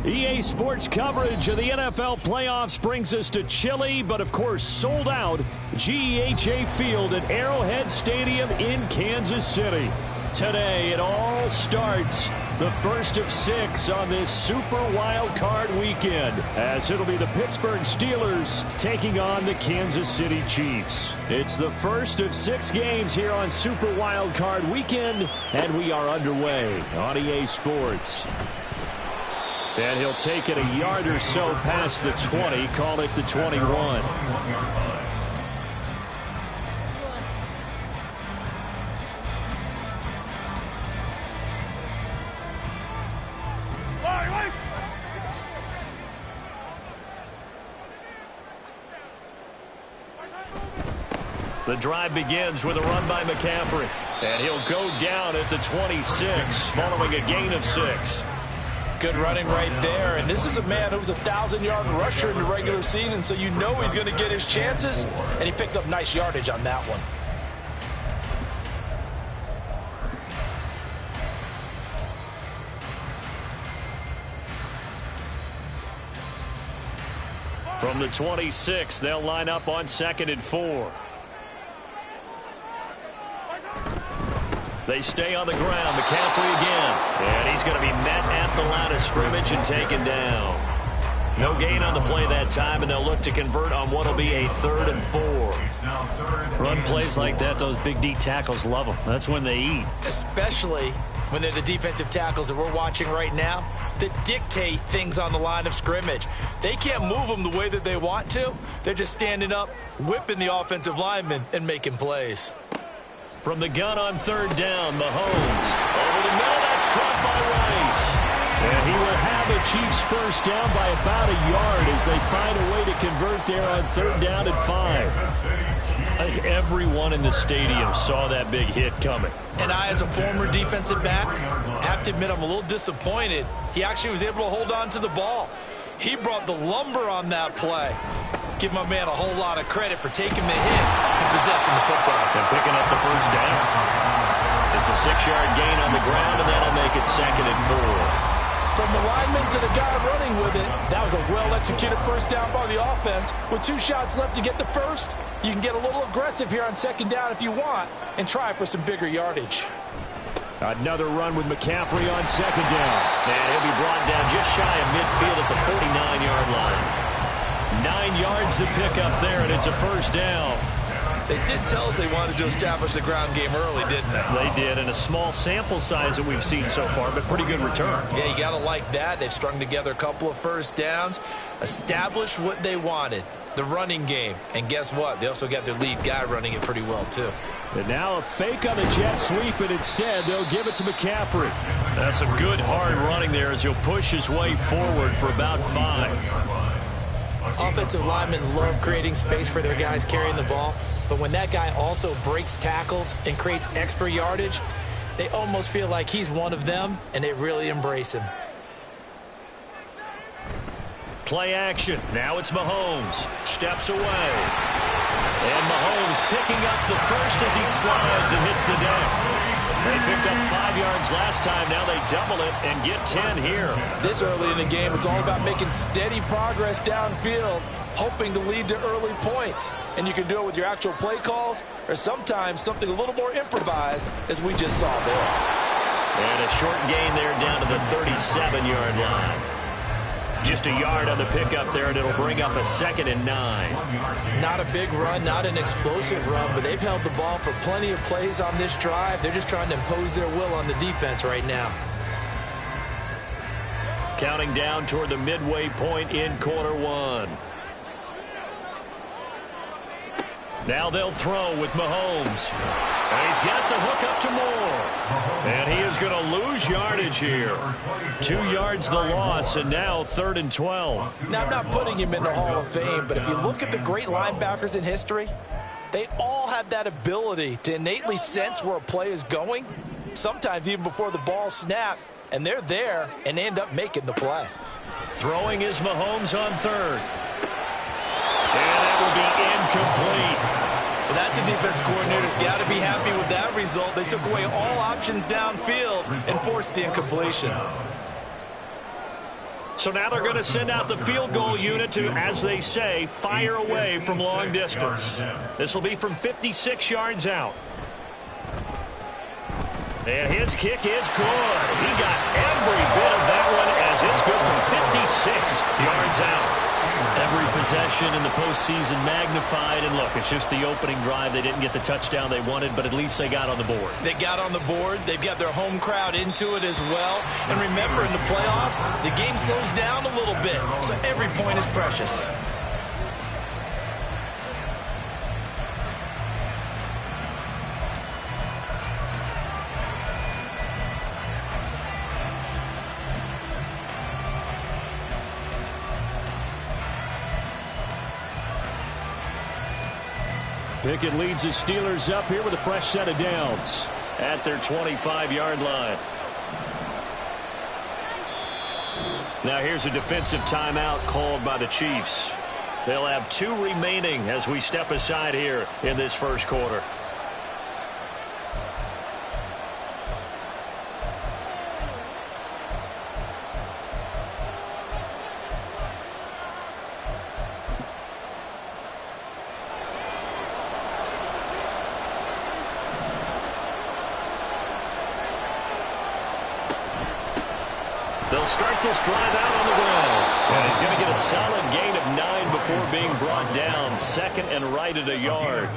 EA Sports coverage of the NFL playoffs brings us to chilly, but of course sold out GEHA Field at Arrowhead Stadium in Kansas City. Today it all starts, the first of 6 on this Super Wildcard weekend, as it'll be the Pittsburgh Steelers taking on the Kansas City Chiefs. It's the first of 6 games here on Super Wildcard weekend, and we are underway on EA Sports. And he'll take it a yard or so past the 20, call it the 21. The drive begins with a run by McCaffrey. And he'll go down at the 26, following a gain of 6. Good running right there, and this is a man who was a 1,000-yard rusher in the regular season, so you know he's going to get his chances, and he picks up nice yardage on that one. From the 26, they'll line up on 2nd and 4. They stay on the ground. McCaffrey again. And he's going to be met at the line of scrimmage and taken down. No gain on the play that time, and they'll look to convert on what will be a 3rd and 4. Run plays like that, those big D tackles love them. That's when they eat. Especially when they're the defensive tackles that we're watching right now that dictate things on the line of scrimmage. They can't move them the way that they want to. They're just standing up, whipping the offensive linemen, and making plays. From the gun on 3rd down, Mahomes. Over the middle, that's caught by Rice. And he will have the Chiefs first down by about a yard as they find a way to convert there on 3rd down and 5. I think everyone in the stadium saw that big hit coming. And I, as a former defensive back, have to admit I'm a little disappointed. He actually was able to hold on to the ball. He brought the lumber on that play. Give my man a whole lot of credit for taking the hit and possessing the football. And picking up the first down. It's a 6-yard gain on the ground, and that'll make it 2nd and 4. From the lineman to the guy running with it, that was a well-executed first down by the offense. With 2 shots left to get the first, you can get a little aggressive here on 2nd down if you want and try for some bigger yardage. Another run with McCaffrey on 2nd down. And he'll be brought down just shy of midfield at the 49-yard line. 9 yards to pick up there, and it's a first down. They did tell us they wanted to establish the ground game early, didn't they? They did, and a small sample size that we've seen so far, but pretty good return. Yeah, you got to like that. They've strung together a couple of first downs, established what they wanted, the running game. And guess what? They also got their lead guy running it pretty well, too. And now a fake on the jet sweep, and instead they'll give it to McCaffrey. That's some good hard running there as he'll push his way forward for about 5. Offensive linemen love creating space for their guys carrying the ball, but when that guy also breaks tackles and creates extra yardage, they almost feel like he's one of them, and they really embrace him. Play action. Now it's Mahomes. Steps away. And Mahomes picking up the first as he slides and hits the deck. They picked up 5 yards last time. Now they double it and get 10 here. This early in the game, it's all about making steady progress downfield, hoping to lead to early points. And you can do it with your actual play calls or sometimes something a little more improvised, as we just saw there. And a short gain there down to the 37-yard line. Just a yard on the pickup there, and it'll bring up a 2nd and 9. Not a big run, not an explosive run, but they've held the ball for plenty of plays on this drive. They're just trying to impose their will on the defense right now. Counting down toward the midway point in quarter 1. Now they'll throw with Mahomes. And he's got the hook up to Moore. And he is going to lose yardage here. 2 yards the loss, and now 3rd and 12. Now, I'm not putting him in the Hall of Fame, but if you look at the great linebackers in history, they all have that ability to innately sense where a play is going, sometimes even before the ball snapped, and they're there and end up making the play. Throwing is Mahomes on 3rd. And that will be incomplete. Well, that's a defense coordinator's got to be happy with that result. They took away all options downfield and forced the incompletion. So now they're going to send out the field goal unit to, as they say, fire away from long distance. This will be from 56 yards out. And his kick is good. He got every bit of that one as it's good from 56 yards out. Every possession in the postseason magnified. And look, it's just the opening drive. They didn't get the touchdown they wanted, but at least they got on the board. They got on the board. They've got their home crowd into it as well. And remember, in the playoffs, the game slows down a little bit, so every point is precious. Pickett leads the Steelers up here with a fresh set of downs at their 25-yard line. Now here's a defensive timeout called by the Chiefs. They'll have 2 remaining as we step aside here in this first quarter. They'll start this drive out on the ground. And he's going to get a solid gain of 9 before being brought down. 2nd and right at a yard.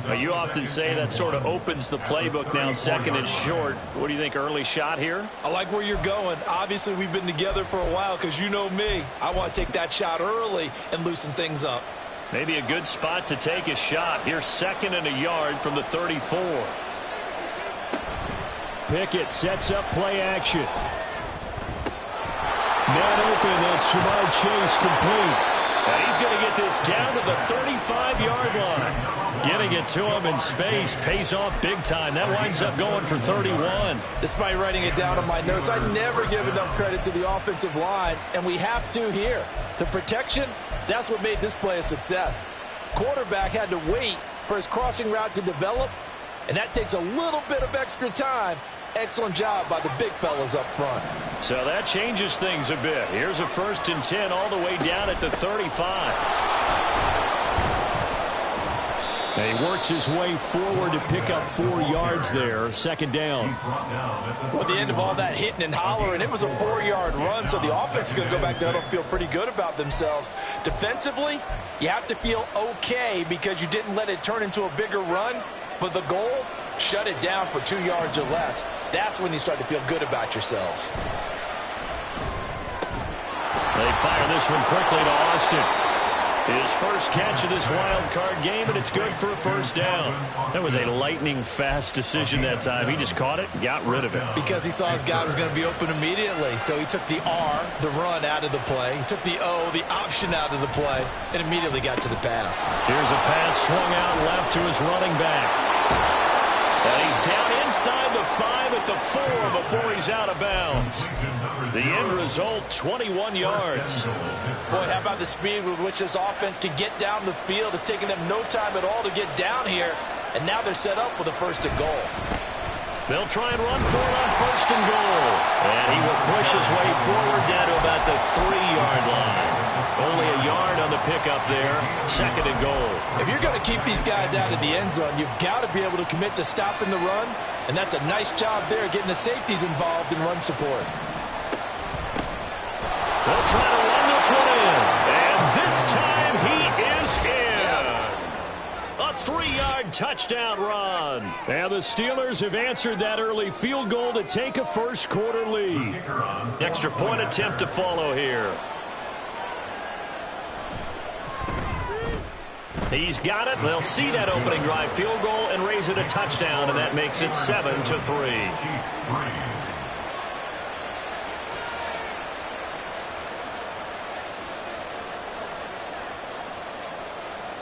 Now, you often say that sort of opens the playbook now, 2nd and short. What do you think, early shot here? I like where you're going. Obviously, we've been together for a while because you know me. I want to take that shot early and loosen things up. Maybe a good spot to take a shot. Here's 2nd and a yard from the 34. Pickett sets up play action. Man open, that's Jamar Chase complete. And he's going to get this down to the 35-yard line. Getting it to him in space pays off big time. That winds up going for 31. Despite writing it down on my notes, I never give enough credit to the offensive line, and we have to here. The protection, that's what made this play a success. Quarterback had to wait for his crossing route to develop, and that takes a little bit of extra time. Excellent job by the big fellas up front. So that changes things a bit. Here's a 1st and 10 all the way down at the 35. And he works his way forward to pick up 4 yards there. 2nd down. Well, at the end of all that hitting and hollering, it was a 4-yard run, so the offense is going to go back there and feel pretty good about themselves. Defensively, you have to feel okay because you didn't let it turn into a bigger run, but the goal, shut it down for 2 yards or less. That's when you start to feel good about yourselves. They fire this one quickly to Austin. His first catch of this wild card game, and it's good for a 1st down. That was a lightning-fast decision that time. He just caught it and got rid of it. Because he saw his guy was going to be open immediately, so he took the R, the run, out of the play. He took the O, the option, out of the play, and immediately got to the pass. Here's a pass swung out left to his running back. And he's down inside the 5 at the 4 before he's out of bounds. The end result, 21 yards. Boy, how about the speed with which this offense can get down the field? It's taken them no time at all to get down here, and now they're set up with a 1st and goal. They'll try and run for it on 1st and goal. And he will push his way forward down to about the 3-yard line. Only a yard on the pickup there. 2nd and goal. If you're going to keep these guys out of the end zone, you've got to be able to commit to stopping the run. And that's a nice job there, getting the safeties involved in run support. They'll try to run this one in. And this time he is in. Yes. A 3-yard touchdown run. And the Steelers have answered that early field goal to take a first quarter lead. Extra point attempt to follow here. He's got it. They'll see that opening drive field goal and raise it a touchdown, and that makes it 7-3.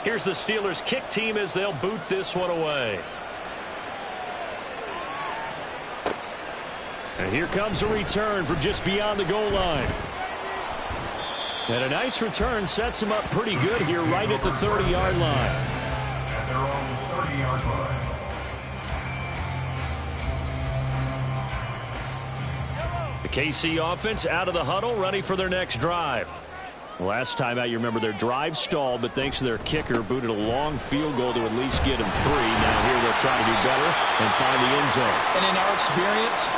Here's the Steelers' kick team as they'll boot this one away. And here comes a return from just beyond the goal line. And a nice return sets him up pretty good here right at the 30-yard line. At their own 30-yard line. The KC offense out of the huddle, ready for their next drive. Last time out, you remember their drive stalled, but thanks to their kicker, booted a long field goal to at least get them 3. Now here they'll try to do better and find the end zone. And in our experience,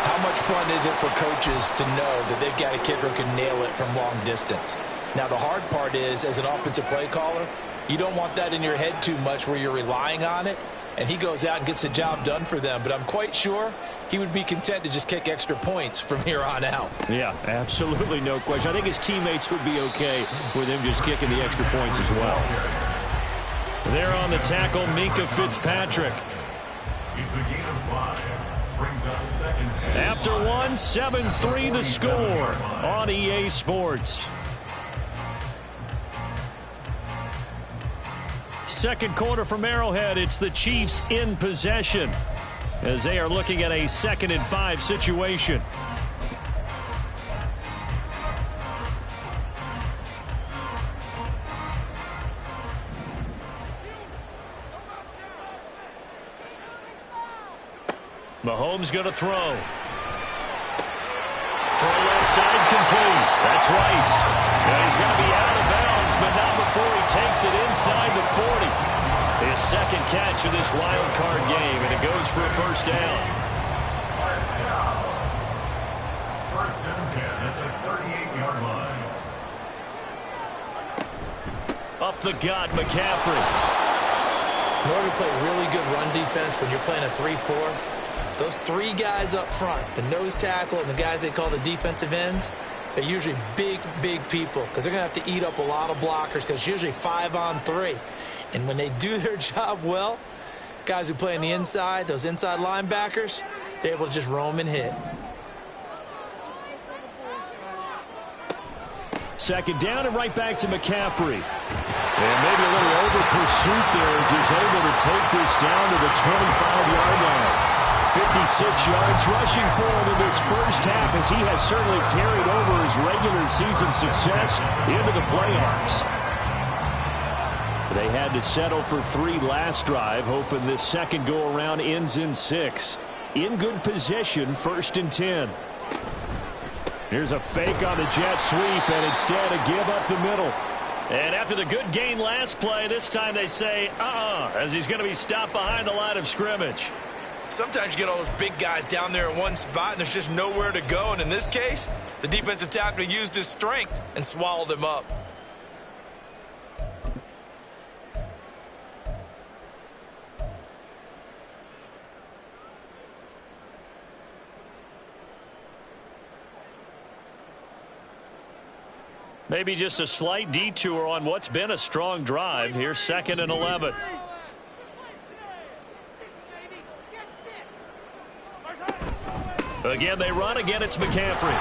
how much fun is it for coaches to know that they've got a kicker who can nail it from long distance? Now, the hard part is, as an offensive play caller, you don't want that in your head too much where you're relying on it, and he goes out and gets the job done for them. But I'm quite sure he would be content to just kick extra points from here on out. Yeah, absolutely no question. I think his teammates would be okay with him just kicking the extra points as well. There on the tackle, Minkah Fitzpatrick. It's a gain of 5. Brings up second. After 1, 7-3 the score on EA Sports. Second quarter from Arrowhead. It's the Chiefs in possession as they are looking at a 2nd and 5 situation. Mahomes going to throw. Throw left side complete. That's Rice. And he's going to be out of bounds, but not before he takes it inside the 40. His second catch of this wild card game, and it goes for a first down. First and 10 at the 38-yard line. Up the gut, McCaffrey. In order to play really good run defense when you're playing a 3-4, those 3 guys up front, the nose tackle and the guys they call the defensive ends, they're usually big, big people because they're going to have to eat up a lot of blockers because it's usually 5-on-3. And when they do their job well, guys who play on the inside, those inside linebackers, they're able to just roam and hit. Second down and right back to McCaffrey. And maybe a little over pursuit there as he's able to take this down to the 25-yard line. 56 yards rushing for him in this first half as he has certainly carried over his regular season success into the playoffs. They had to settle for 3 last drive, hoping this second go-around ends in 6. In good position, 1st and 10. Here's a fake on the jet sweep, and instead a give up the middle. And after the good gain last play, this time they say, as he's going to be stopped behind the line of scrimmage. Sometimes you get all those big guys down there in one spot, and there's just nowhere to go. And in this case, the defensive tackle used his strength and swallowed him up. Maybe just a slight detour on what's been a strong drive. Here's 2nd and 11. Again, they run. Again, it's McCaffrey.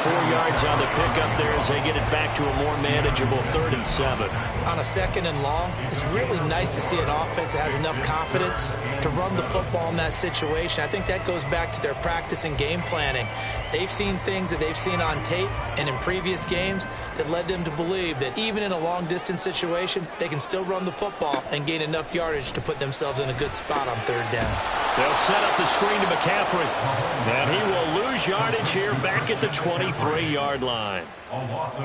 4 yards on the pickup there as they get it back to a more manageable 3rd and 7. On a 2nd and long, it's really nice to see an offense that has enough confidence to run the football in that situation. I think that goes back to their practice and game planning. They've seen things that they've seen on tape and in previous games that led them to believe that even in a long-distance situation, they can still run the football and gain enough yardage to put themselves in a good spot on 3rd down. They'll set up the screen to McCaffrey. And he will lose yardage here back at the 23-yard line.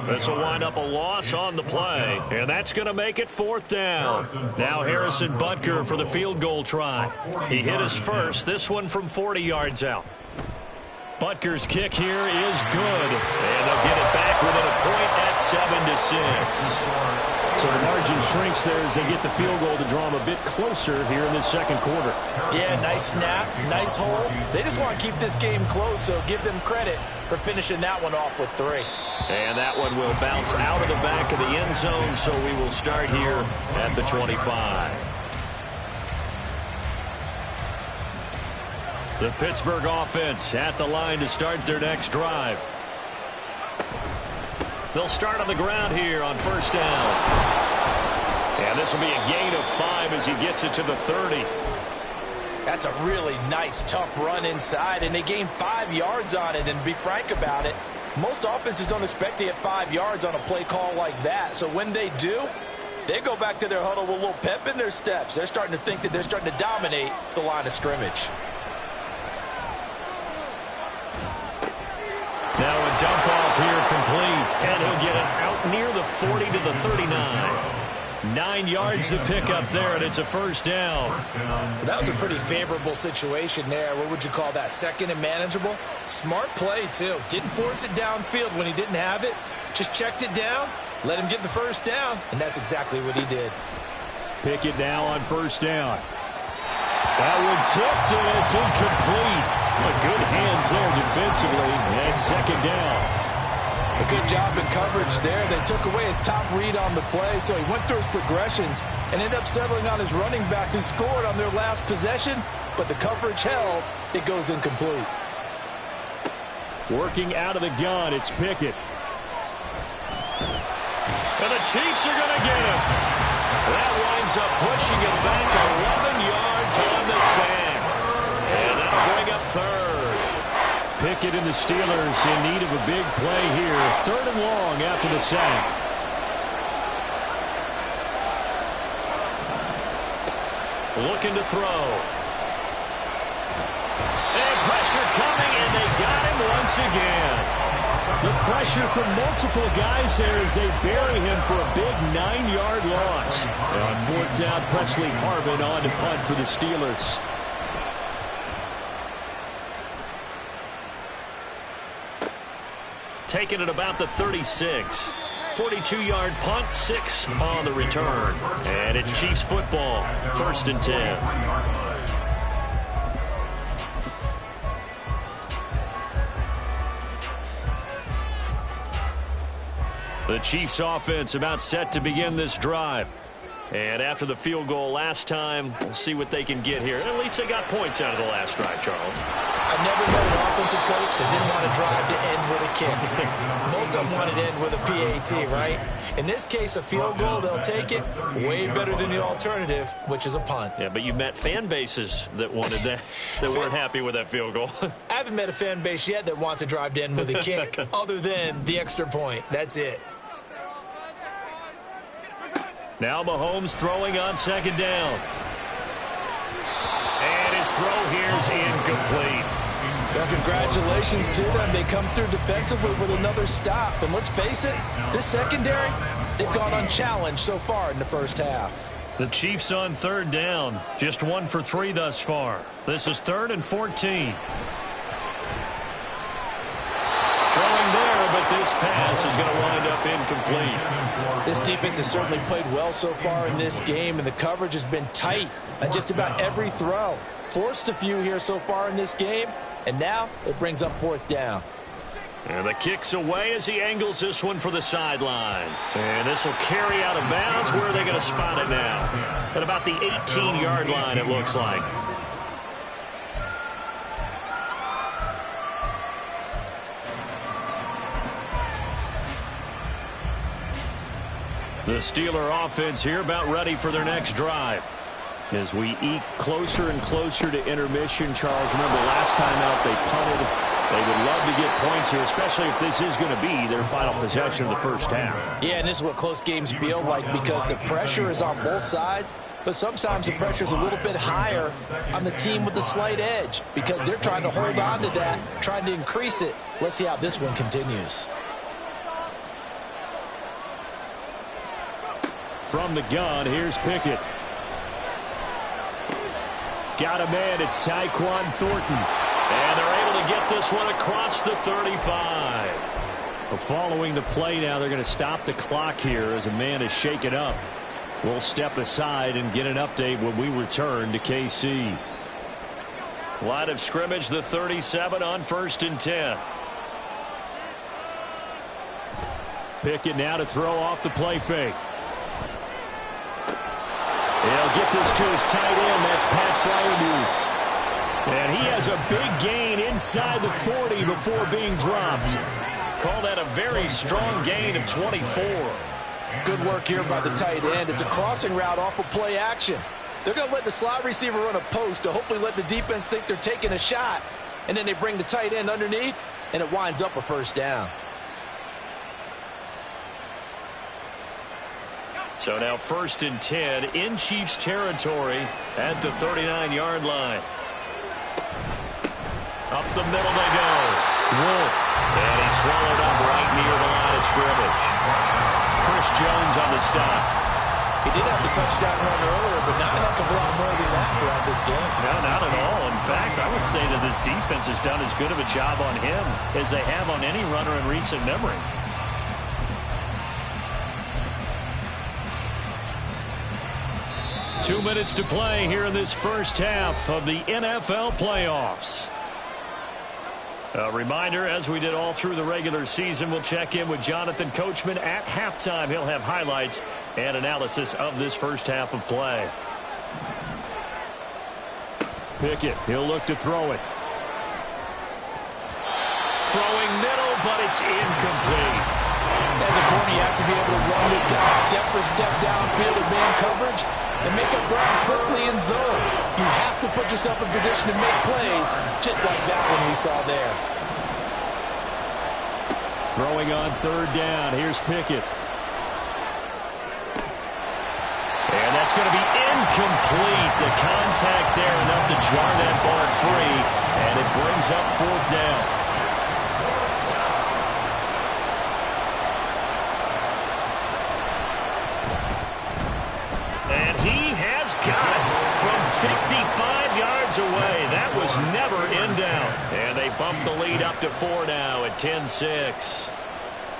This will wind up a loss on the play. And that's going to make it 4th down. Now Harrison Butker for the field goal try. He hit his first, this one from 40 yards out. Butker's kick here is good. And they'll get it back within a point at 7-6. So the margin shrinks there as they get the field goal to draw them a bit closer here in this second quarter. Yeah, nice snap, nice hold. They just want to keep this game close, so give them credit for finishing that one off with 3. And that one will bounce out of the back of the end zone, so we will start here at the 25. The Pittsburgh offense at the line to start their next drive. They'll start on the ground here on first down. And this will be a gain of 5 as he gets it to the 30. That's a really nice, tough run inside, and they gain 5 yards on it. And to be frank about it, most offenses don't expect to get 5 yards on a play call like that. So when they do, they go back to their huddle with a little pep in their steps. They're starting to think that they're starting to dominate the line of scrimmage. Now a dump off here complete, and he'll get it out near the 40 to the 39. 9 yards to pick up there, and it's a first down. That was a pretty favorable situation there. What would you call that? Second and manageable? Smart play, too. Didn't force it downfield when he didn't have it. Just checked it down, let him get the first down, and that's exactly what he did. Pickett now on first down. That one tipped, and it's incomplete. Good hands there defensively, and second down. A good job in coverage there. They took away his top read on the play, so he went through his progressions and ended up settling on his running back who scored on their last possession, but the coverage held. It goes incomplete. Working out of the gun, it's Pickett. And the Chiefs are going to get him. That winds up pushing him back 11 yards on the sack. And that'll bring up third. Pickett and the Steelers in need of a big play here. 3rd and long after the sack. Looking to throw. And pressure coming, and they got him once again. The pressure from multiple guys there as they bury him for a big 9-yard loss. And on 4th down, Presley Harvin on to punt for the Steelers. Taking it about the 36. 42-yard punt, 6 on the return. And it's Chiefs football, 1st and 10. The Chiefs offense about set to begin this drive. And after the field goal last time, we'll see what they can get here. At least they got points out of the last drive, Charles. I've never met an offensive coach that didn't want to drive to end with a kick. Most of them wanted to end with a PAT, right? In this case, a field goal, they'll take it. Way better than the alternative, which is a punt. Yeah, but you've met fan bases that wanted that, that weren't happy with that field goal. I haven't met a fan base yet that wants to drive to end with a kick, other than the extra point. That's it. Now Mahomes throwing on 2nd down. And his throw here's incomplete. Well, congratulations to them. They come through defensively with another stop. And let's face it, this secondary, they've gone unchallenged so far in the first half. The Chiefs on 3rd down. Just 1 for 3 thus far. This is 3rd and 14. Throwing there, but this pass is going to wind up incomplete. This defense has certainly played well so far in this game, and the coverage has been tight on just about every throw. Forced a few here so far in this game, and now it brings up 4th down. And the kick's away as he angles this one for the sideline. And this will carry out of bounds. Where are they going to spot it now? At about the 18-yard line, it looks like. The Steeler offense here about ready for their next drive. As we eke closer and closer to intermission, Charles, remember last time out they punted. They would love to get points here, especially if this is going to be their final possession of the first half. Yeah, and this is what close games feel like because the pressure is on both sides, but sometimes the pressure is a little bit higher on the team with the slight edge because they're trying to hold on to that, trying to increase it. Let's see how this one continues. From the gun, here's Pickett. Got a man, it's Tyquan Thornton. And they're able to get this one across the 35. Following the play now, they're going to stop the clock here as a man is shaken up. We'll step aside and get an update when we return to KC. Line of scrimmage, the 37 on 1st and 10. Pickett now to throw off the play fake. He'll get this to his tight end. That's Pat Freiermuth. And he has a big gain inside the 40 before being dropped. Call that a very strong gain of 24. Good work here by the tight end. It's a crossing route off of play action. They're going to let the slot receiver run a post to hopefully let the defense think they're taking a shot. And then they bring the tight end underneath, and it winds up a first down. So now 1st and 10 in Chiefs territory at the 39-yard line. Up the middle they go. Wolf. And he's swallowed up right near the line of scrimmage. Chris Jones on the stop. He did have the touchdown run earlier, but not enough of a lot more than that throughout this game. No, not at all. In fact, I would say that this defense has done as good of a job on him as they have on any runner in recent memory. Two minutes to play here in this first half of the NFL playoffs. A reminder, as we did all through the regular season, we'll check in with Jonathan Coachman at halftime. He'll have highlights and analysis of this first half of play. Pickett, he'll look to throw it. Throwing middle, but it's incomplete. As a corner, you have to be able to run with guys step for step downfield in man coverage and make up ground quickly in zone. You have to put yourself in position to make plays, just like that one we saw there. Throwing on 3rd down. Here's Pickett. And that's going to be incomplete. The contact there enough to jar that ball free, and it brings up 4th down. And he has got it from 55 yards away. That was never in down. And they bump the lead up to 4 now at 10-6.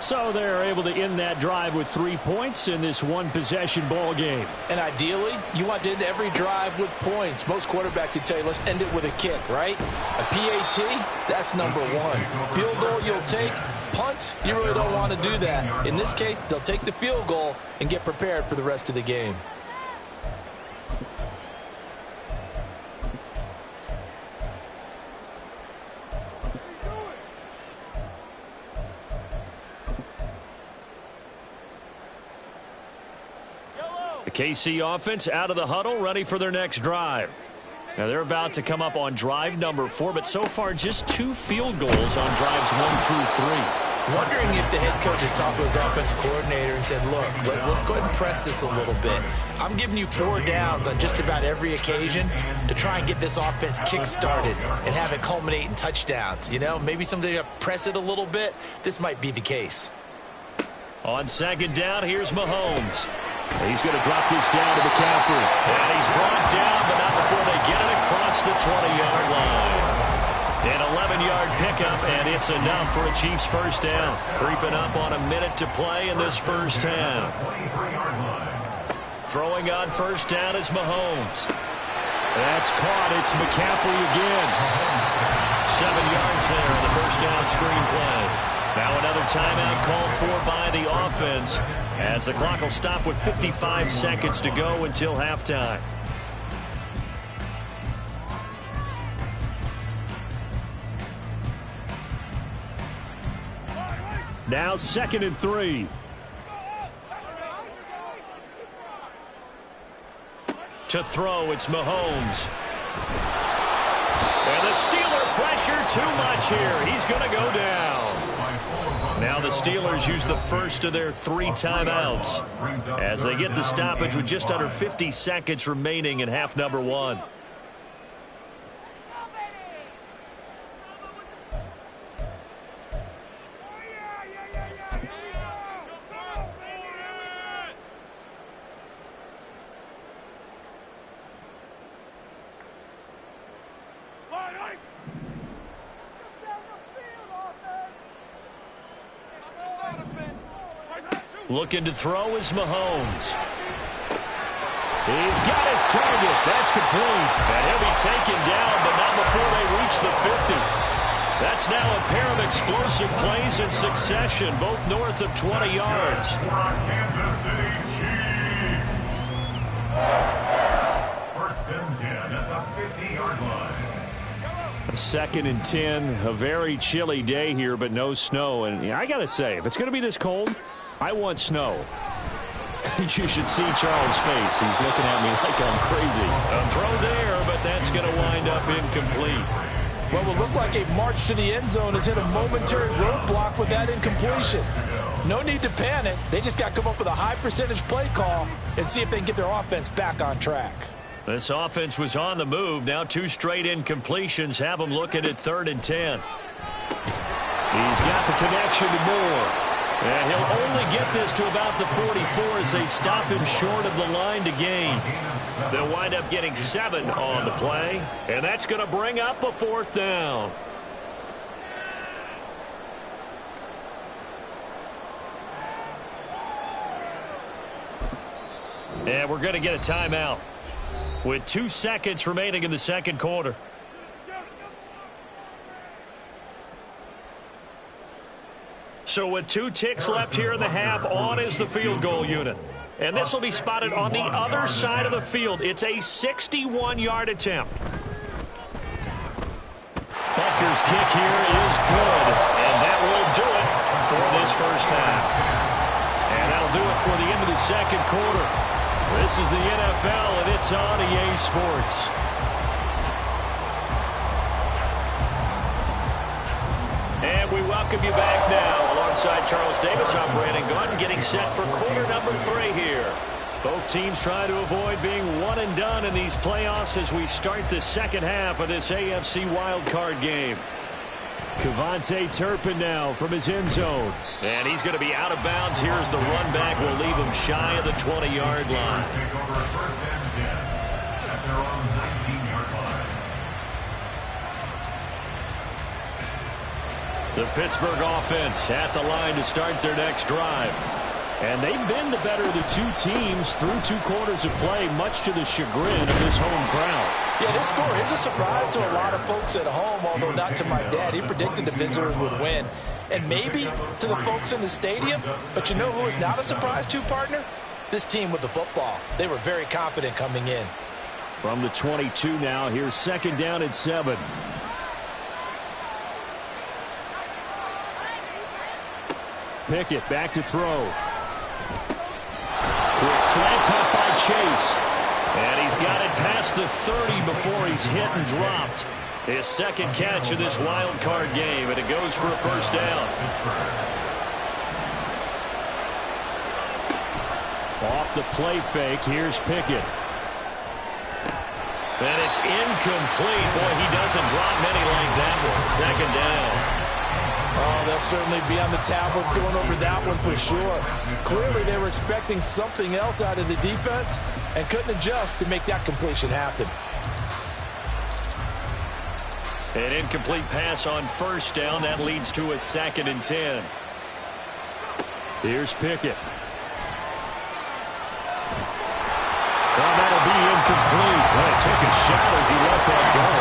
So they're able to end that drive with 3 points in this one-possession ball game. And ideally, you want to end every drive with points. Most quarterbacks would tell you, let's end it with a kick, right? A PAT, that's number 1. Field goal you'll take. Punts, you really don't want to do that. In this case, they'll take the field goal and get prepared for the rest of the game. KC offense out of the huddle, ready for their next drive. Now they're about to come up on drive number 4, but so far just 2 field goals on drives 1 through 3. Wondering if the head coach has talked to his offensive coordinator and said, look, let's go ahead and press this a little bit. I'm giving you 4 downs on just about every occasion to try and get this offense kick-started and have it culminate in touchdowns. You know, maybe someday press it a little bit. This might be the case. On 2nd down, here's Mahomes. He's going to drop this down to McCaffrey. And he's brought down, but not before they get it across the 20-yard line. An 11-yard pickup, and it's enough for a Chiefs first down. Creeping up on a minute to play in this first half. Throwing on 1st down is Mahomes. That's caught. It's McCaffrey again. 7 yards there on the first down screen play. Now another timeout called for by the offense, as the clock will stop with 55 seconds to go until halftime. Now 2nd and 3. To throw, it's Mahomes. And the Steeler pressure too much here. He's going to go down. Now the Steelers use the first of their 3 timeouts as they get the stoppage with just under 50 seconds remaining in half number 1. Looking to throw is Mahomes. He's got his target. That's complete. And he'll be taken down, but not before they reach the 50. That's now a pair of explosive plays in succession, both north of 20 yards. Kansas City Chiefs. First and 10 at the 50-yard line. 2nd and 10, a very chilly day here, but no snow. And I got to say, if it's going to be this cold, I want snow. You should see Charles' face. He's looking at me like I'm crazy. A throw there, but that's going to wind up incomplete. What will look like a march to the end zone has hit a momentary roadblock with that incompletion. No need to panic. They just got to come up with a high percentage play call and see if they can get their offense back on track. This offense was on the move. Now 2 straight incompletions have them looking at 3rd and 10. He's got the connection to Moore. And he'll only get this to about the 44 as they stop him short of the line to gain. They'll wind up getting 7 on the play. And that's going to bring up a 4th down. And we're going to get a timeout with 2 seconds remaining in the second quarter. So with 2 ticks left here in the half, on is the field goal unit. And this will be spotted on the other side of the field. It's a 61-yard attempt. Butker's kick here is good. And that will do it for this first half. And that'll do it for the end of the second quarter. This is the NFL, and it's on EA Sports. And we welcome you back now. Alongside Charles Davis, I'm Brandon Gunn, getting set for quarter number 3 here. Both teams trying to avoid being one and done in these playoffs as we start the second half of this AFC Wildcard game. Kevontae Turpin now from his end zone. And he's going to be out of bounds. Here's the run back. Will leave him shy of the 20-yard line. Take over 1st and 10 at their own 19-yard line. The Pittsburgh offense at the line to start their next drive. And they've been the better of the 2 teams through 2 quarters of play, much to the chagrin of this home crowd. Yeah, this score is a surprise to a lot of folks at home, although not to my dad. He predicted the visitors would win. And maybe to the folks in the stadium. But you know who is not a surprise to, partner? This team with the football. They were very confident coming in. From the 22 now, here's 2nd down and 7. Pickett back to throw. Quick slant caught by Chase. And he's got it past the 30 before he's hit and dropped. His 2nd catch of this wild card game, and it goes for a first down. Off the play fake, here's Pickett. And it's incomplete. Boy, he doesn't drop many like that one. 2nd down. Oh, they'll certainly be on the tablets going over that one for sure. Clearly, they were expecting something else out of the defense and couldn't adjust to make that completion happen. An incomplete pass on first down. That leads to a 2nd and 10. Here's Pickett. Well, that'll be incomplete. Well, he took a shot as he let that go.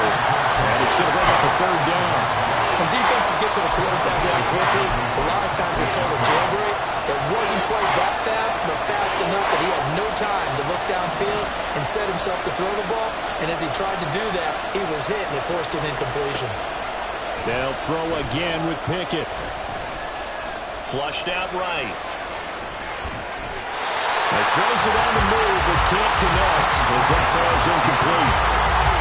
And it's going to bring up a 3rd down. When defenses get to the quarterback down quickly, a lot of times it's called a jailbreak. It wasn't quite that fast, but fast enough that he had no time to look downfield and set himself to throw the ball. And as he tried to do that, he was hit, and it forced an incompletion. They'll throw again with Pickett. Flushed out right. He throws it on the move, but can't connect as that falls incomplete.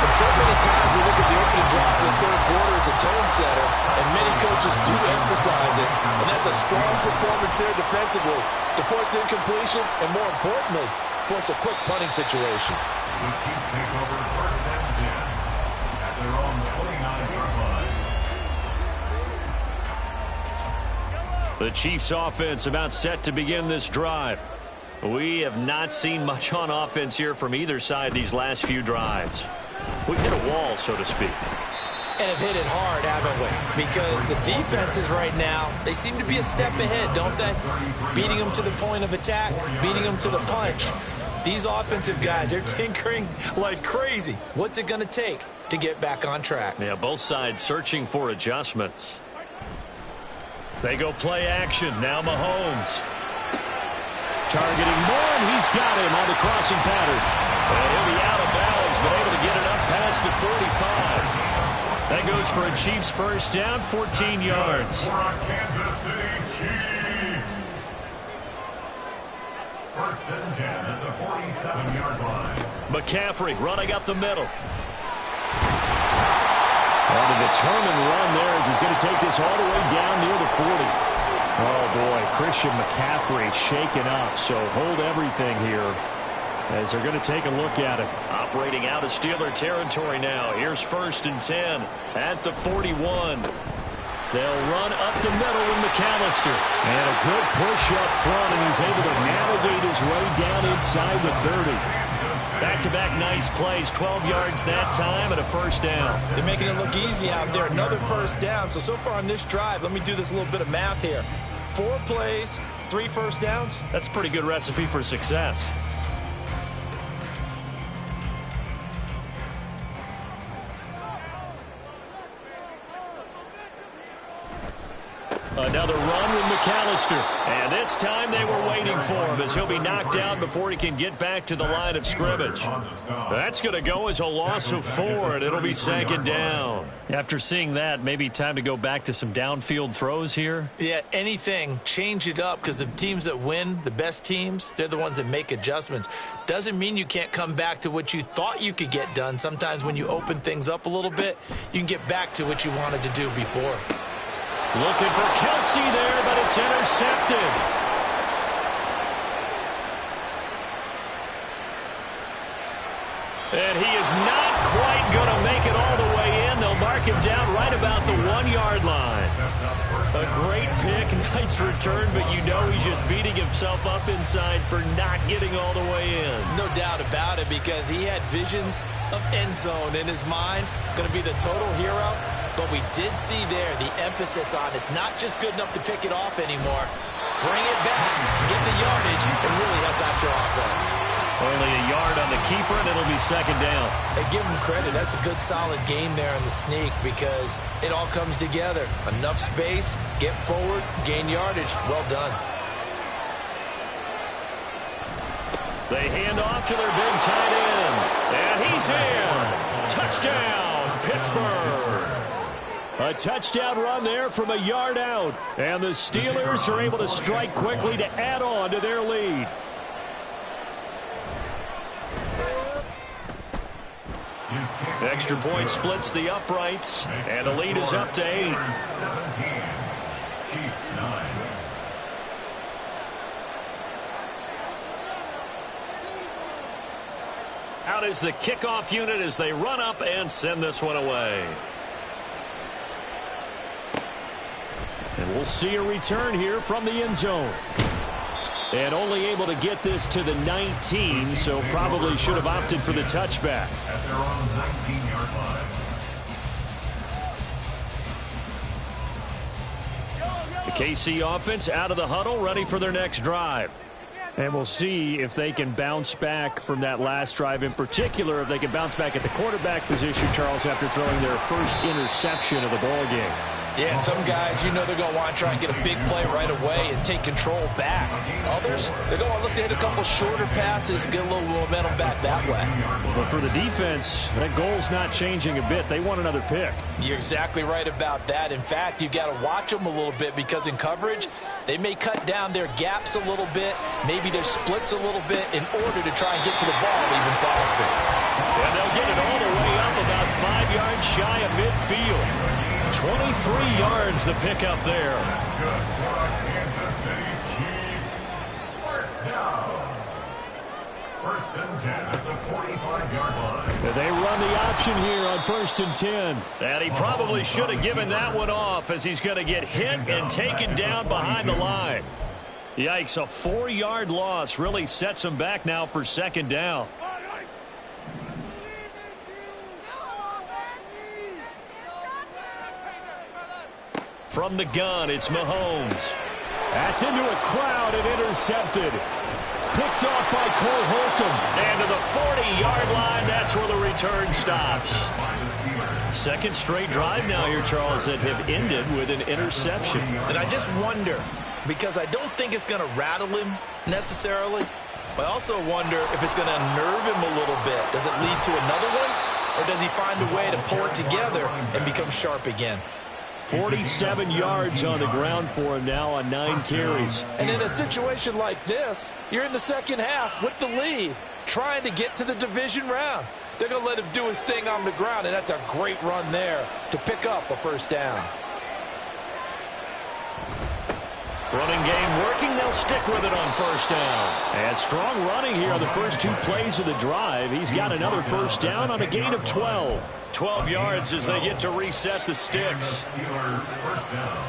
And so many times we look at the opening drive in the 3rd quarter as a tone setter, and many coaches do emphasize it. And that's a strong performance there defensively to force incompletion and, more importantly, force a quick punting situation. The Chiefs take over 1st and 10 at their own 49-yard line. The Chiefs offense about set to begin this drive. We have not seen much on offense here from either side these last few drives. We hit a wall, so to speak. and have hit it hard, haven't we? Because the defenses right now, they seem to be a step ahead, don't they? Beating them to the point of attack, beating them to the punch. These offensive guys, they're tinkering like crazy. What's it going to take to get back on track? Yeah, both sides searching for adjustments. They go play action. Now Mahomes. Targeting more, and he's got him on the crossing pattern. And he'll be out of bounds, but able to get it up past the 45. That goes for a Chiefs first down, 14 yards. Kansas City Chiefs. First and 10 at the 47-yard line. McCaffrey running up the middle. On a determined run there as he's going to take this all the way down near the 40. Oh, boy, Christian McCaffrey shaken up, so hold everything here as they're going to take a look at it. Operating out of Steeler territory now. Here's first and 10 at the 41. They'll run up the middle with McAllister. And a good push up front, and he's able to navigate his way down inside the 30. Back-to-back nice plays, 12 yards that time and a first down. They're making it look easy out there. Another first down. So far on this drive, let me do this little bit of math here. 4 plays, 3 first downs. That's a pretty good recipe for success. Another run with McAllister. And this time they were waiting for him as he'll be knocked down before he can get back to the line of scrimmage. That's going to go as a loss of 4, and it'll be second down. After seeing that, maybe time to go back to some downfield throws here. Yeah, anything. Change it up because the teams that win, the best teams, they're the ones that make adjustments. Doesn't mean you can't come back to what you thought you could get done. Sometimes when you open things up a little bit, you can get back to what you wanted to do before. Looking for Kelsey there, but it's intercepted. And he is not quite going to make it all the way in. They'll mark him down right about the 1-yard line. A great pick, nice return, but you know he's just beating himself up inside for not getting all the way in. No doubt about it, because he had visions of end zone in his mind. Going to be the total hero. But we did see there the emphasis on it's not just good enough to pick it off anymore. Bring it back, get the yardage, and really help out your offense. Only a yard on the keeper, and it'll be second down. Hey, give him credit. That's a good, solid game there in the sneak because it all comes together. Enough space, get forward, gain yardage. Well done. They hand off to their big tight end. And he's in. Touchdown, Pittsburgh. A touchdown run there from a yard out. And the Steelers are able to strike quickly to add on to their lead. Extra point splits the uprights. And the lead is up to 8. Out is the kickoff unit as they run up and send this one away. And we'll see a return here from the end zone. And only able to get this to the 19, so probably should have opted for the touchback. At their own 19-yard line. The KC offense out of the huddle, ready for their next drive. And we'll see if they can bounce back from that last drive, in particular if they can bounce back at the quarterback position, Charles, after throwing their first interception of the ball game. Yeah, and some guys, you know they're going to want to try and get a big play right away and take control back. Others, they're going to look to hit a couple shorter passes and get a little momentum back that way. But for the defense, that goal's not changing a bit. They want another pick. You're exactly right about that. In fact, you got to watch them a little bit because in coverage, they may cut down their gaps a little bit, maybe their splits a little bit in order to try and get to the ball even faster. And they'll get it all the way up about 5 yards shy of midfield. 23 yards the pickup there. Good for Kansas City Chiefs. First down. First and 10 at the 45-yard line. They run the option here on first and 10. And he probably should have given that one off as he's going to get hit and taken down behind the line. Yikes, a 4-yard loss really sets him back now for second down. From the gun, it's Mahomes. That's into a crowd and intercepted. Picked off by Cole Holcomb. And to the 40-yard line, that's where the return stops. Second straight drive now here, Charles, that have ended with an interception. And I just wonder, because I don't think it's going to rattle him necessarily, but I also wonder if it's going to unnerve him a little bit. Does it lead to another one, or does he find a way to pull it together and become sharp again? 47 yards on the ground for him now on 9 carries. And in a situation like this, you're in the second half with the lead, trying to get to the division round. They're going to let him do his thing on the ground, and that's a great run there to pick up a first down. Running game working. They'll stick with it on first down. And strong running here on the first 2 plays of the drive. He's got another first down on a gain of 12. 12 yards as they get to reset the sticks.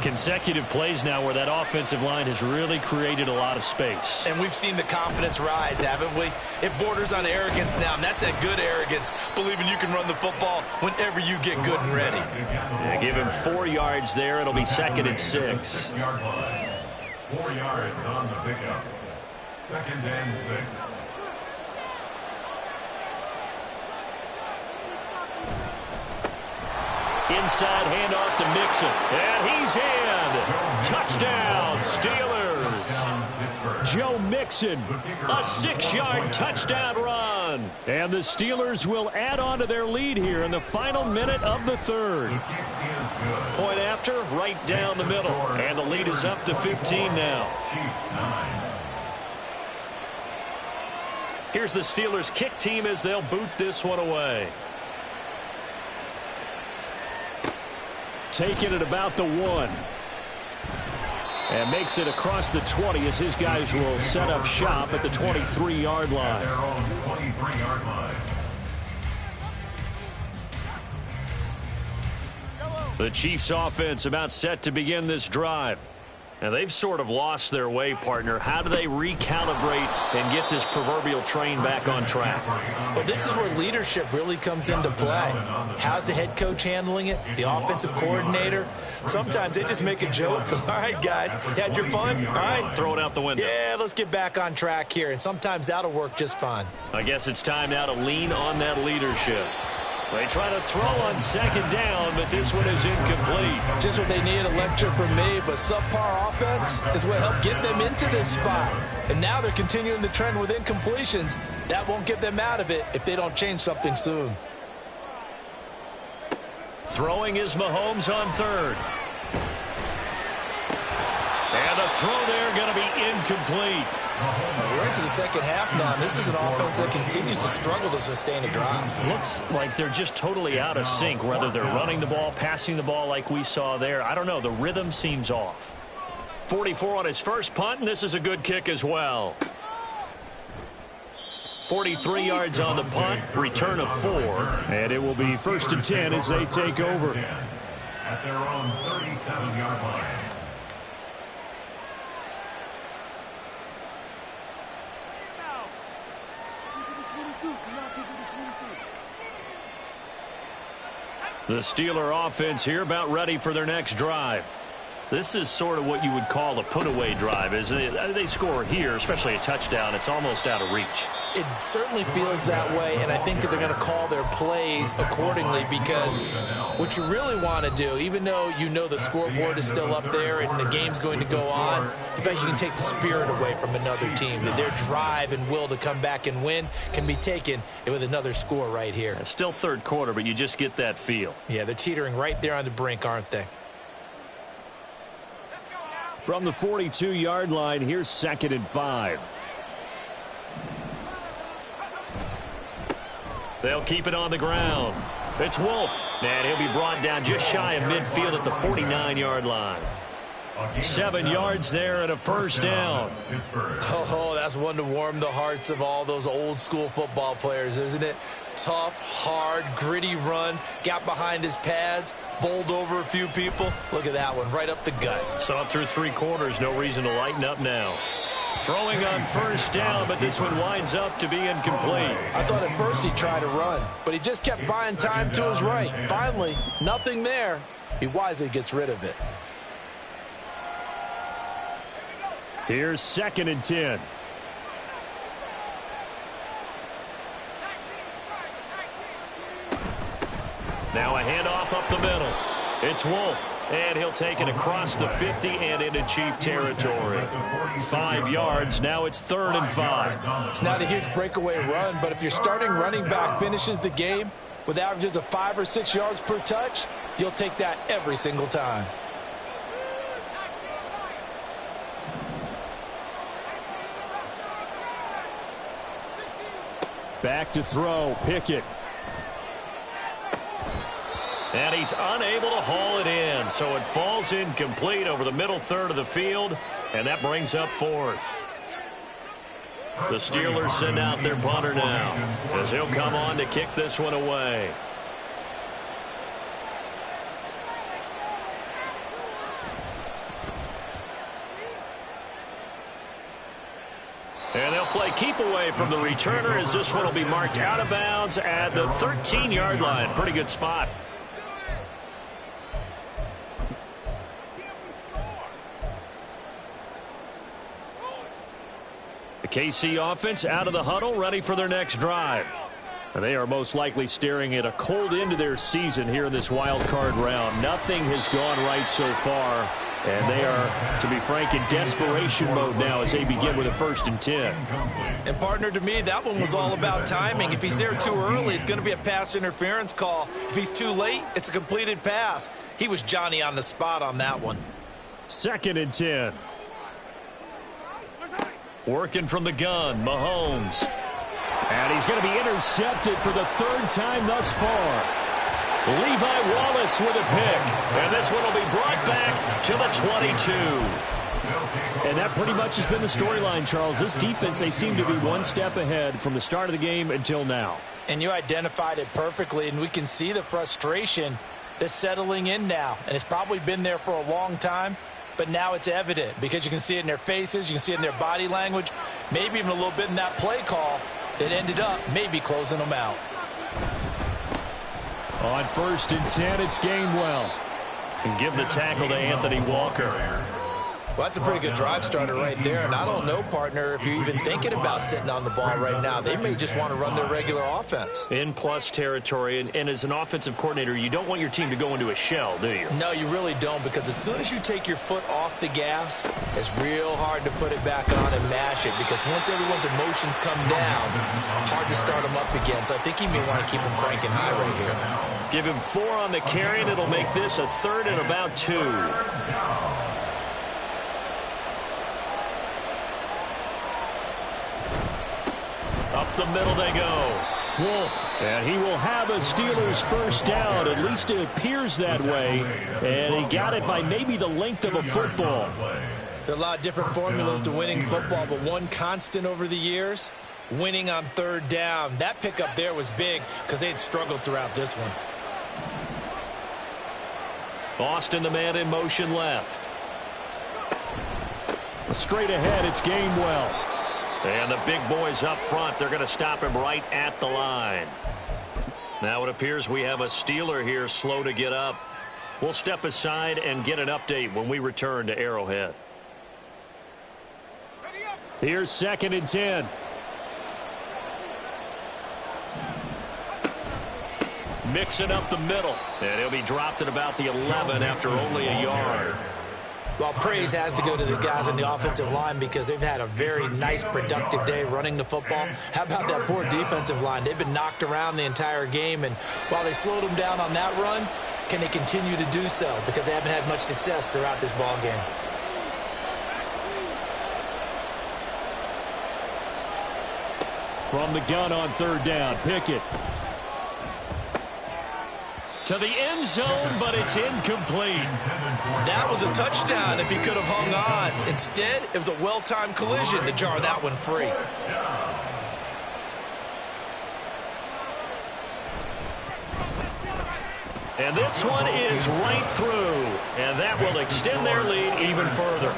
Consecutive plays now where that offensive line has really created a lot of space. And we've seen the confidence rise, haven't we? It borders on arrogance now, and that's that good arrogance, believing you can run the football whenever you get good and ready. Yeah, give him 4 yards there. It'll be 2nd and 6. 4 yards on the pickup. 2nd and 6. Inside handoff to Mixon. And he's in. Touchdown, Steelers. Joe Mixon, a 6-yard touchdown run. And the Steelers will add on to their lead here in the final minute of the 3rd. Point after, right down the middle. And the lead is up to 15 now. Here's the Steelers kick team as they'll boot this one away. Taking it about the 1. And makes it across the 20 as his guys will set up shop at the 23-yard line. Their own 23-yard line. The Chiefs offense about set to begin this drive. And they've sort of lost their way, partner. How do they recalibrate and get this proverbial train back on track? Well, this is where leadership really comes into play. How's the head coach handling it? The offensive coordinator? Sometimes they just make a joke. All right, guys, you had your fun? All right. Throw it out the window. Yeah, let's get back on track here. And sometimes that'll work just fine. I guess it's time now to lean on that leadership. They try to throw on 2nd down, but this one is incomplete. Just what they need, a lecture from me, but subpar offense is what helped get them into this spot. And now they're continuing the trend with incompletions. That won't get them out of it if they don't change something soon. Throwing is Mahomes on 3rd. And the throw there going to be incomplete. We're into the second half now, and this is an offense that continues to struggle to sustain a drive. Looks like they're just totally out of sync, whether they're running the ball, passing the ball like we saw there. I don't know. The rhythm seems off. 44 on his first punt, and this is a good kick as well. 43 yards on the punt, return of 4, and it will be 1st and 10 as they take over. At their own 37-yard line. The Steeler offense here about ready for their next drive. This is sort of what you would call a put-away drive. As they score here, especially a touchdown, it's almost out of reach. It certainly feels that way, and I think that they're going to call their plays accordingly, because what you really want to do, even though you know the scoreboard is still up there and the game's going to go on, you think you can take the spirit away from another team. That their drive and will to come back and win can be taken with another score right here. It's still 3rd quarter, but you just get that feel. Yeah, they're teetering right there on the brink, aren't they? From the 42-yard line, here's 2nd and 5. They'll keep it on the ground. It's Wolf, and he'll be brought down just shy of midfield at the 49-yard line. 7 yards there and a first down. Oh, that's one to warm the hearts of all those old-school football players, isn't it? Tough, hard, gritty run, got behind his pads, bowled over a few people. Look at that one, right up the gut. So up through 3 quarters, no reason to lighten up now. Throwing on first down, but this one winds up to be incomplete. I thought at first he tried to run, but he just kept buying time to his right. Finally, nothing there. He wisely gets rid of it. Here's 2nd and 10. Now a handoff up the middle. It's Wolf, and he'll take it across the 50 and into Chief territory. 5 yards, now it's 3rd and 5. It's not a huge breakaway run, but if your starting running back finishes the game with averages of 5 or 6 yards per touch, you'll take that every single time. Back to throw, Pickett. And he's unable to haul it in, so it falls incomplete over the middle third of the field, and that brings up 4th. The Steelers send out their punter now, as he'll come on to kick this one away. And they'll play keep away from the returner, as this one will be marked out of bounds at the 13-yard line. Pretty good spot. The KC offense out of the huddle, ready for their next drive. And they are most likely staring at a cold end to their season here in this wild card round. Nothing has gone right so far, and they are, to be frank, in desperation mode now as they begin with a 1st and 10. And, partner, to me, that one was all about timing. If he's there too early, it's going to be a pass interference call. If he's too late, it's a completed pass. He was Johnny on the spot on that one. 2nd and 10. Working from the gun, Mahomes. And he's going to be intercepted for the 3rd time thus far. Levi Wallace with a pick. And this one will be brought back to the 22. And that pretty much has been the storyline, Charles. This defense, they seem to be one step ahead from the start of the game until now. And you identified it perfectly, and we can see the frustration that's settling in now. And it's probably been there for a long time. But now it's evident because you can see it in their faces, you can see it in their body language, maybe even a little bit in that play call that ended up maybe closing them out. On 1st and 10, it's Gainwell. And give the tackle to Anthony Walker. Well, that's a pretty good drive starter right there. And I don't know, partner, if you're even thinking about sitting on the ball right now. They may just want to run their regular offense. In plus territory. And as an offensive coordinator, you don't want your team to go into a shell, do you? No, you really don't, because as soon as you take your foot off the gas, it's real hard to put it back on and mash it, because once everyone's emotions come down, hard to start them up again. So I think he may want to keep them cranking high right here. Give him 4 on the carry, and it'll make this a 3rd and about 2. Up the middle they go. Wolf. And he will have a Steelers 1st down. At least it appears that way. And he got it by maybe the length of a football. There are a lot of different formulas to winning football, but one constant over the years, winning on 3rd down. That pickup there was big because they had struggled throughout this one. Boston, the man in motion left. Straight ahead, it's Gainwell. And the big boys up front, they're going to stop him right at the line. Now it appears we have a Steeler here slow to get up. We'll step aside and get an update when we return to Arrowhead. Here's 2nd and 10. Mixing up the middle. And he'll be dropped at about the 11 after only a yard. Well, praise has to go to the guys on the offensive line because they've had a very nice, productive day running the football. How about that poor defensive line? They've been knocked around the entire game, and while they slowed them down on that run, can they continue to do so? Because they haven't had much success throughout this ball game. From the gun on 3rd down, Pickett. To the end zone, but it's incomplete. That was a touchdown if he could have hung on. Instead, it was a well-timed collision to jar that one free. And this one is right through, and that will extend their lead even further.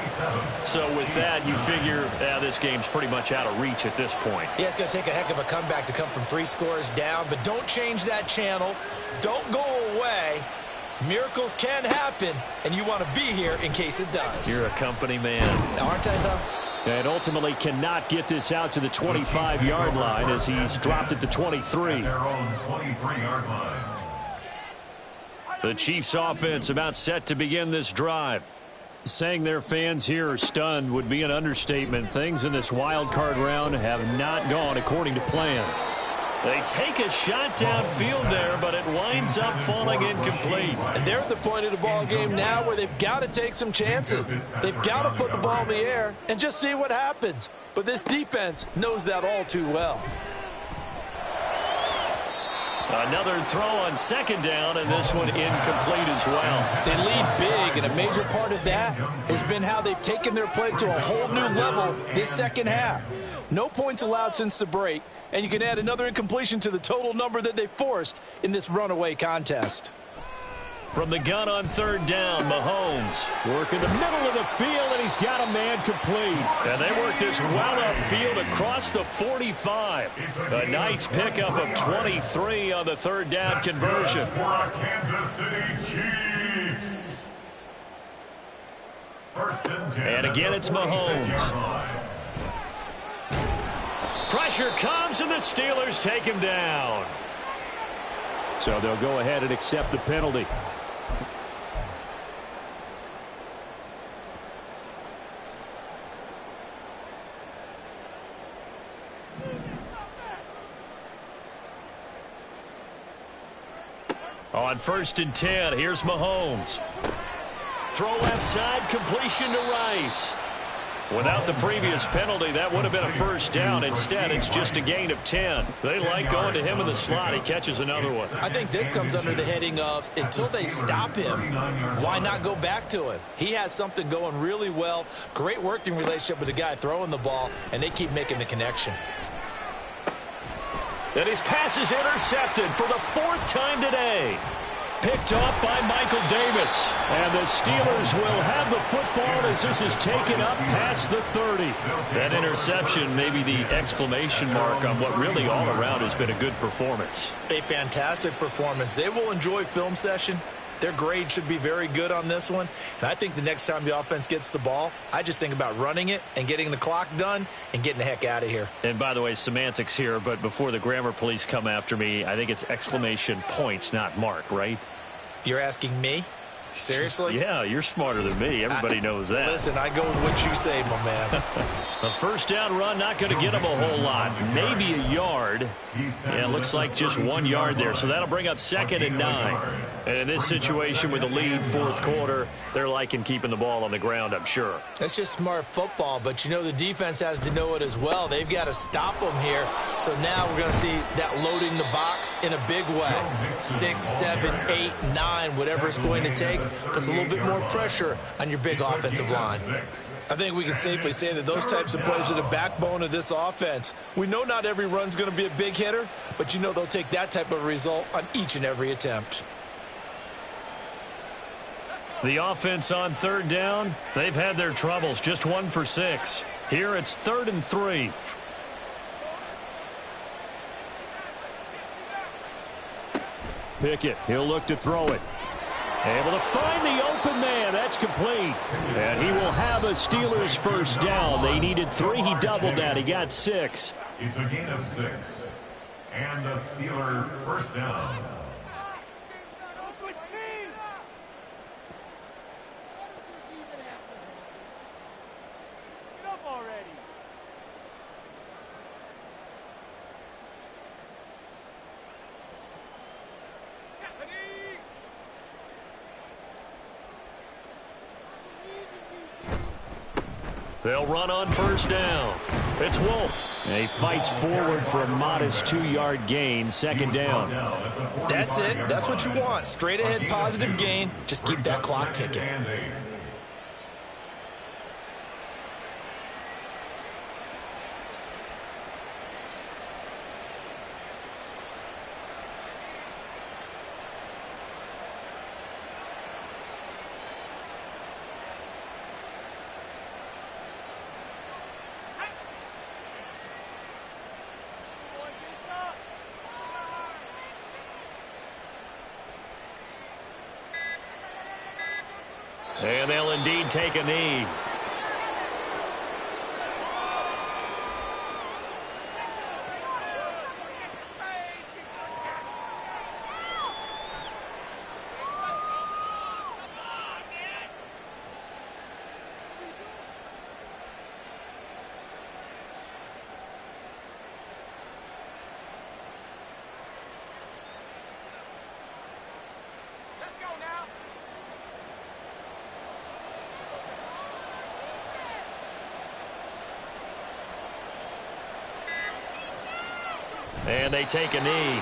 So with that, you figure this game's pretty much out of reach at this point. Yeah, it's going to take a heck of a comeback to come from 3 scores down, but don't change that channel. Don't go away. Miracles can happen, and you want to be here in case it does. You're a company man. Aren't I, though? And ultimately cannot get this out to the 25-yard line as he's dropped it to 23. Their own 23-yard line. The Chiefs offense about set to begin this drive. Saying their fans here are stunned would be an understatement. Things in this wild card round have not gone according to plan. They take a shot downfield there, but it winds up falling incomplete. And they're at the point of the ball game now where they've got to take some chances. They've got to put the ball in the air and just see what happens. But this defense knows that all too well. Another throw on second down, and this one incomplete as well. They lead big, and a major part of that has been how they've taken their play to a whole new level this second half. No points allowed since the break, and you can add another incompletion to the total number that they forced in this runaway contest. From the gun on third down, Mahomes working the middle of the field, and he's got a man complete. And they work this well upfield across the 45. A nice pickup of 23 on the third down conversion. For Kansas City Chiefs. First and 10. And again, it's Mahomes. Pressure comes, and the Steelers take him down. So they'll go ahead and accept the penalty. On first and 10, here's Mahomes. Throw left side, completion to Rice. Without the previous penalty, that would have been a first down. Instead, it's just a gain of 10. They like going to him in the slot. He catches another one. I think this comes under the heading of, until they stop him, why not go back to him? He has something going really well. Great working relationship with the guy throwing the ball, and they keep making the connection. And his pass is intercepted for the fourth time today. Picked off by Michael Davis. And the Steelers will have the football as this is taken up past the 30. That interception may be the exclamation mark on what really all around has been a good performance. A fantastic performance. They will enjoy film session. Their grade should be very good on this one. And I think the next time the offense gets the ball, I just think about running it and getting the clock done and getting the heck out of here. And by the way, semantics here, but before the grammar police come after me, I think it's exclamation points, not mark, right? You're asking me? Seriously? Yeah, you're smarter than me. Everybody knows that. Listen, I go with what you say, my man. A first down run, not going to get him a whole lot. Maybe a yard. Yeah, it looks like just 1 yard there. So that'll bring up second and 9. And in this situation with the lead, fourth quarter, they're liking keeping the ball on the ground, I'm sure. That's just smart football, but you know the defense has to know it as well. They've got to stop them here. So now we're going to see that loading the box in a big way. 6, 7, 8, 9, whatever it's going to take, puts a little bit more pressure on your big offensive line. I think we can safely say that those types of plays are the backbone of this offense. We know not every run's going to be a big hitter, but you know they'll take that type of result on each and every attempt. The offense on third down, they've had their troubles, just 1 for 6. Here it's 3rd and 3. Pickett, he'll look to throw it. Able to find the open man. That's complete. And he will have a Steelers first down. They needed 3. He doubled that. He got 6. It's a gain of 6. And a Steeler first down. They'll run on first down. It's Wolf. And he fights forward for a modest 2-yard gain, second down. That's it. That's what you want. Straight ahead positive gain. Just keep that clock ticking. And they'll indeed take a knee. And they take a knee.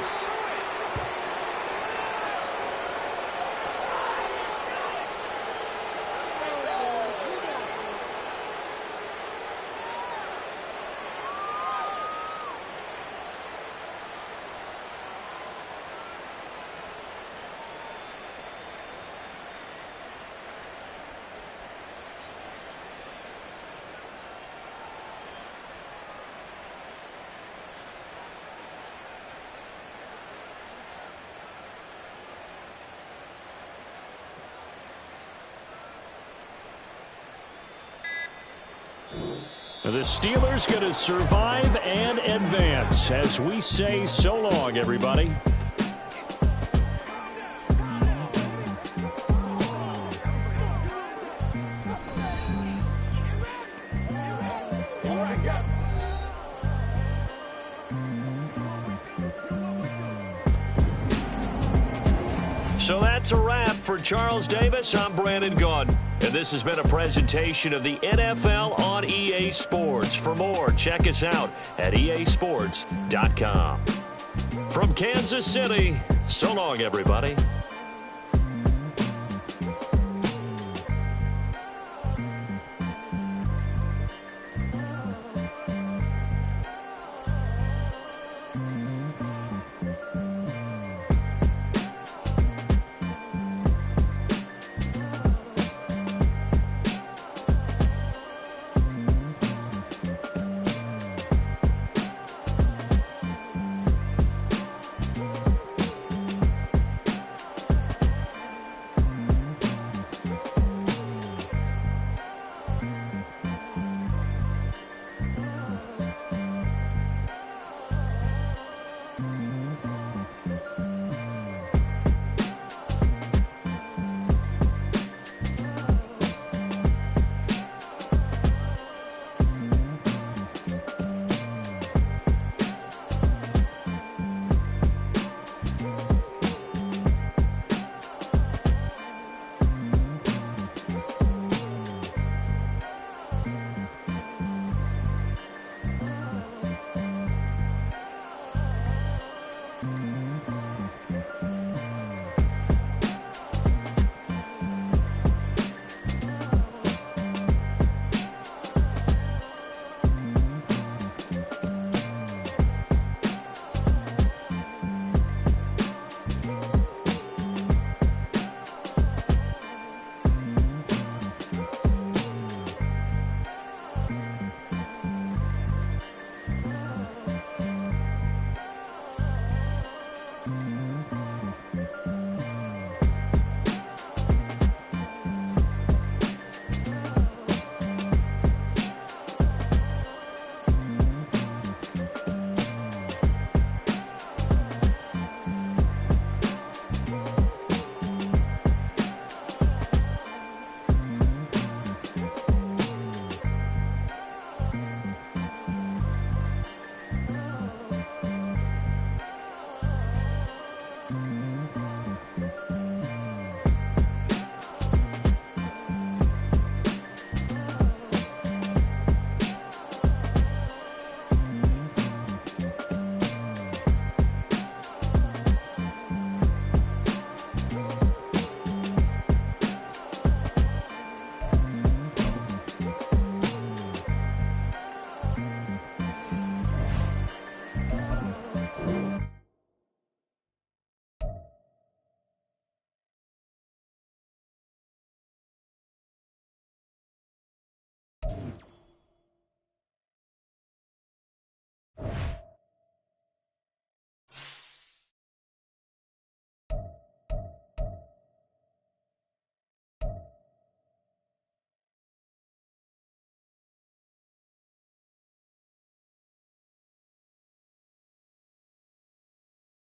The Steelers going to survive and advance as we say so long, everybody. So that's a wrap for Charles Davis. I'm Brandon Gunn. And this has been a presentation of the NFL on EA Sports. For more, check us out at easports.com. From Kansas City, so long, everybody.